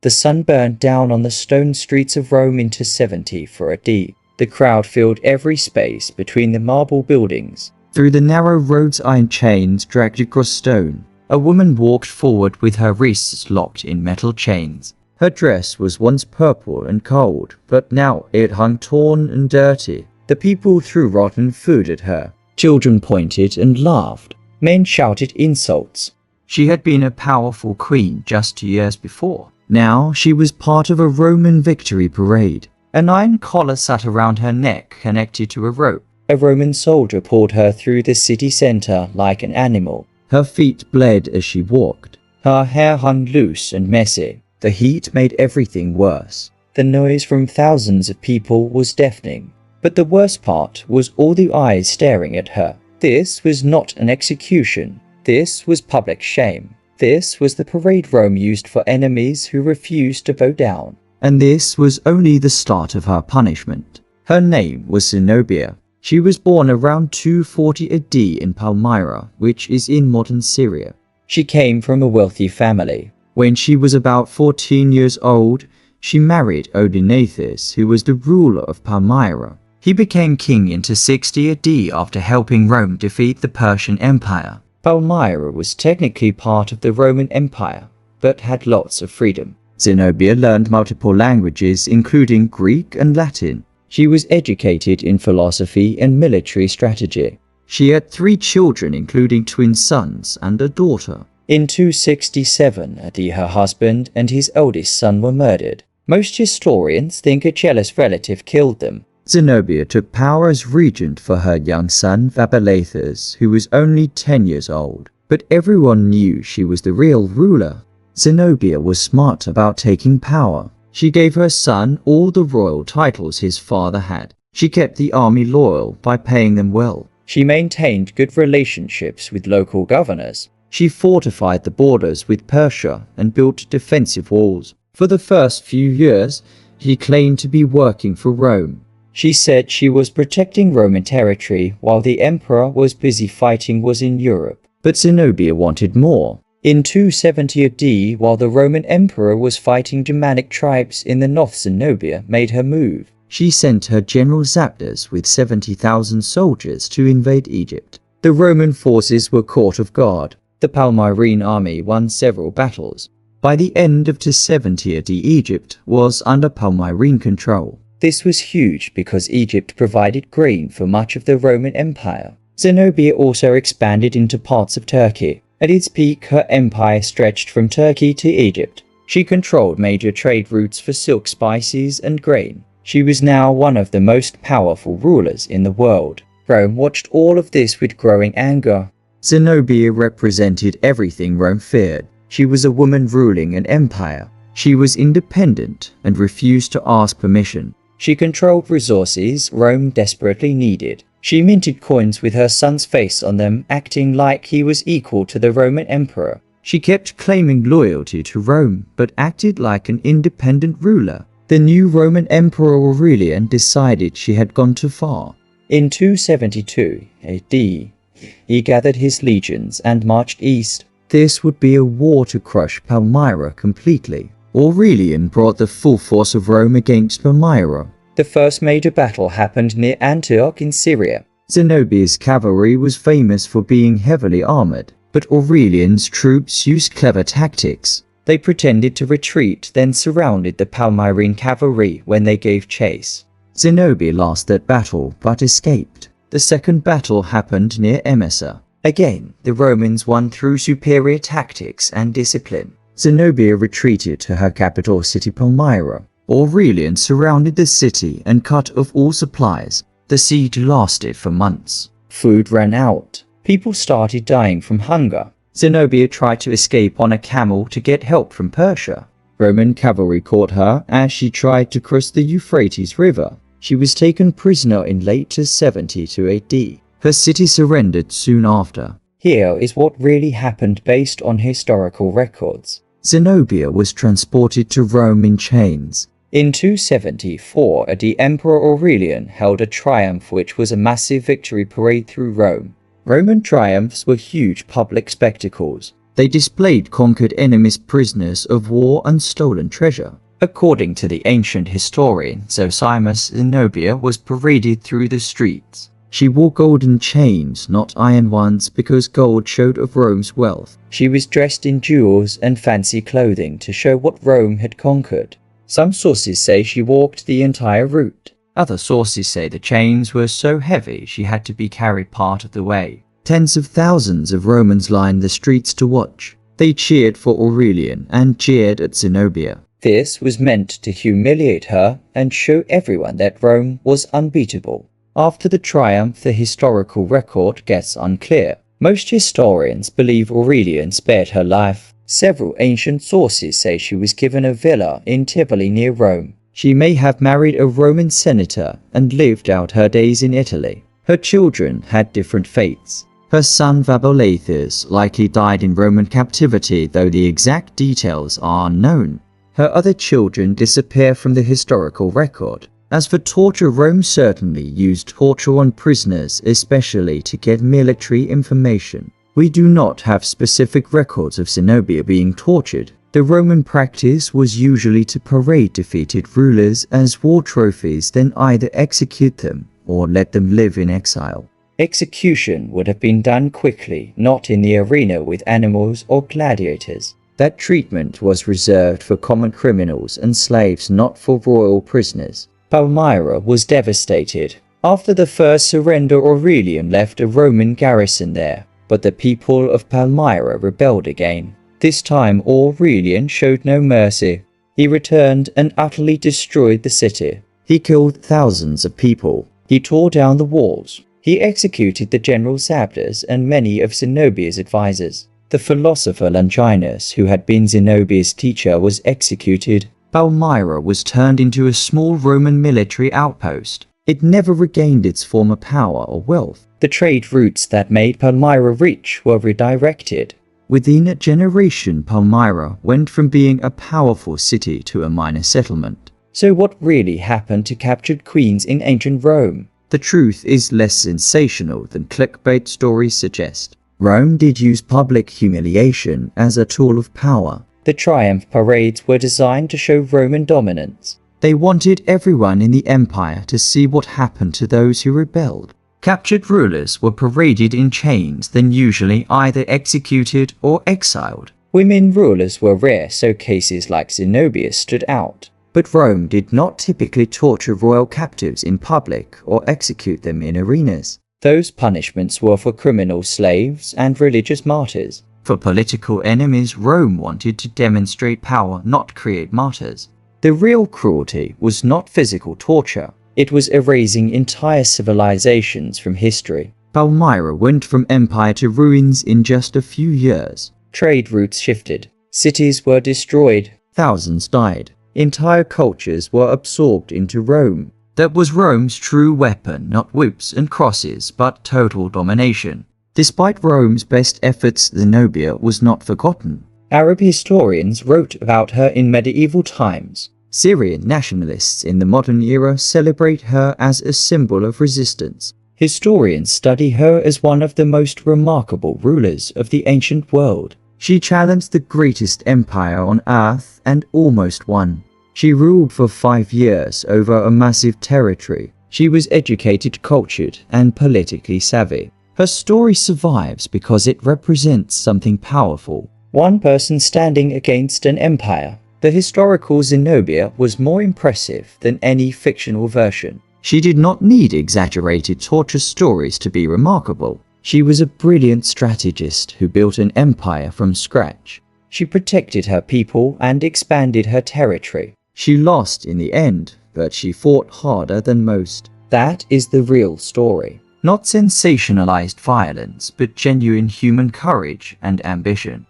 The sun burned down on the stone streets of Rome in 274 AD. The crowd filled every space between the marble buildings. Through the narrow roads, iron chains dragged across stone. A woman walked forward with her wrists locked in metal chains. Her dress was once purple and cold, but now it hung torn and dirty. The people threw rotten food at her. Children pointed and laughed. Men shouted insults. She had been a powerful queen just 2 years before. Now she was part of a Roman victory parade. An iron collar sat around her neck, connected to a rope. A Roman soldier pulled her through the city center like an animal. Her feet bled as she walked. Her hair hung loose and messy. The heat made everything worse. The noise from thousands of people was deafening. But the worst part was all the eyes staring at her. This was not an execution. This was public shame. This was the parade Rome used for enemies who refused to bow down. And this was only the start of her punishment. Her name was Zenobia. She was born around 240 AD in Palmyra, which is in modern Syria. She came from a wealthy family. When she was about 14 years old, she married Odenathus, who was the ruler of Palmyra. He became king in 260 AD after helping Rome defeat the Persian Empire. Palmyra was technically part of the Roman Empire, but had lots of freedom. Zenobia learned multiple languages, including Greek and Latin. She was educated in philosophy and military strategy. She had 3 children, including twin sons and a daughter. In 267 AD, her husband and his eldest son were murdered. Most historians think a jealous relative killed them. Zenobia took power as regent for her young son Vapilathus, who was only 10 years old. But everyone knew she was the real ruler. Zenobia was smart about taking power. She gave her son all the royal titles his father had. She kept the army loyal by paying them well. She maintained good relationships with local governors. She fortified the borders with Persia and built defensive walls. For the first few years, she claimed to be working for Rome. She said she was protecting Roman territory while the emperor was busy fighting wars in Europe. But Zenobia wanted more. In 270 AD, while the Roman emperor was fighting Germanic tribes in the north, Zenobia made her move. She sent her general Zapdos with 70,000 soldiers to invade Egypt. The Roman forces were caught off guard. The Palmyrene army won several battles. By the end of 270 AD, Egypt was under Palmyrene control. This was huge because Egypt provided grain for much of the Roman Empire. Zenobia also expanded into parts of Turkey. At its peak, her empire stretched from Turkey to Egypt. She controlled major trade routes for silk, spices, and grain. She was now one of the most powerful rulers in the world. Rome watched all of this with growing anger. Zenobia represented everything Rome feared. She was a woman ruling an empire. She was independent and refused to ask permission. She controlled resources Rome desperately needed. She minted coins with her son's face on them, acting like he was equal to the Roman emperor. She kept claiming loyalty to Rome, but acted like an independent ruler. The new Roman Emperor Aurelian decided she had gone too far. In 272 AD, he gathered his legions and marched east. This would be a war to crush Palmyra completely. Aurelian brought the full force of Rome against Palmyra. The first major battle happened near Antioch in Syria. Zenobia's cavalry was famous for being heavily armored, but Aurelian's troops used clever tactics. They pretended to retreat, then surrounded the Palmyrene cavalry when they gave chase. Zenobia lost that battle but escaped. The second battle happened near Emesa. Again, the Romans won through superior tactics and discipline. Zenobia retreated to her capital city Palmyra. Aurelian surrounded the city and cut off all supplies. The siege lasted for months. Food ran out. People started dying from hunger. Zenobia tried to escape on a camel to get help from Persia. Roman cavalry caught her as she tried to cross the Euphrates River. She was taken prisoner in late 272 AD. Her city surrendered soon after. Here is what really happened based on historical records. Zenobia was transported to Rome in chains. In 274 AD, Emperor Aurelian held a triumph which was a massive victory parade through Rome. Roman triumphs were huge public spectacles. They displayed conquered enemies' prisoners of war and stolen treasure. According to the ancient historian Zosimus, Zenobia was paraded through the streets. She wore golden chains, not iron ones, because gold showed of Rome's wealth. She was dressed in jewels and fancy clothing to show what Rome had conquered. Some sources say she walked the entire route. Other sources say the chains were so heavy she had to be carried part of the way. Tens of thousands of Romans lined the streets to watch. They cheered for Aurelian and jeered at Zenobia. This was meant to humiliate her and show everyone that Rome was unbeatable. After the triumph, the historical record gets unclear. Most historians believe Aurelian spared her life. Several ancient sources say she was given a villa in Tivoli near Rome. She may have married a Roman senator and lived out her days in Italy. Her children had different fates. Her son Vabolathes likely died in Roman captivity, though the exact details are unknown. Her other children disappear from the historical record. As for torture, Rome certainly used torture on prisoners, especially to get military information. We do not have specific records of Zenobia being tortured. The Roman practice was usually to parade defeated rulers as war trophies, then either execute them or let them live in exile. Execution would have been done quickly, not in the arena with animals or gladiators. That treatment was reserved for common criminals and slaves, not for royal prisoners. Palmyra was devastated. After the first surrender, Aurelian left a Roman garrison there, but the people of Palmyra rebelled again. This time Aurelian showed no mercy. He returned and utterly destroyed the city. He killed thousands of people. He tore down the walls. He executed the general Zabdas and many of Zenobia's advisors. The philosopher Longinus, who had been Zenobia's teacher, was executed. Palmyra was turned into a small Roman military outpost. It never regained its former power or wealth. The trade routes that made Palmyra rich were redirected. Within a generation, Palmyra went from being a powerful city to a minor settlement. So what really happened to captured queens in ancient Rome? The truth is less sensational than clickbait stories suggest. Rome did use public humiliation as a tool of power. The triumph parades were designed to show Roman dominance. They wanted everyone in the empire to see what happened to those who rebelled. Captured rulers were paraded in chains, then usually either executed or exiled. Women rulers were rare, so cases like Zenobia stood out. But Rome did not typically torture royal captives in public or execute them in arenas. Those punishments were for criminal slaves and religious martyrs. For political enemies, Rome wanted to demonstrate power, not create martyrs. The real cruelty was not physical torture. It was erasing entire civilizations from history. Palmyra went from empire to ruins in just a few years. Trade routes shifted. Cities were destroyed. Thousands died. Entire cultures were absorbed into Rome. That was Rome's true weapon, not whips and crosses, but total domination. Despite Rome's best efforts, Zenobia was not forgotten. Arab historians wrote about her in medieval times. Syrian nationalists in the modern era celebrate her as a symbol of resistance. Historians study her as one of the most remarkable rulers of the ancient world. She challenged the greatest empire on earth and almost won. She ruled for 5 years over a massive territory. She was educated, cultured, and politically savvy. Her story survives because it represents something powerful. One person standing against an empire. The historical Zenobia was more impressive than any fictional version. She did not need exaggerated torture stories to be remarkable. She was a brilliant strategist who built an empire from scratch. She protected her people and expanded her territory. She lost in the end, but she fought harder than most. That is the real story. Not sensationalized violence, but genuine human courage and ambition.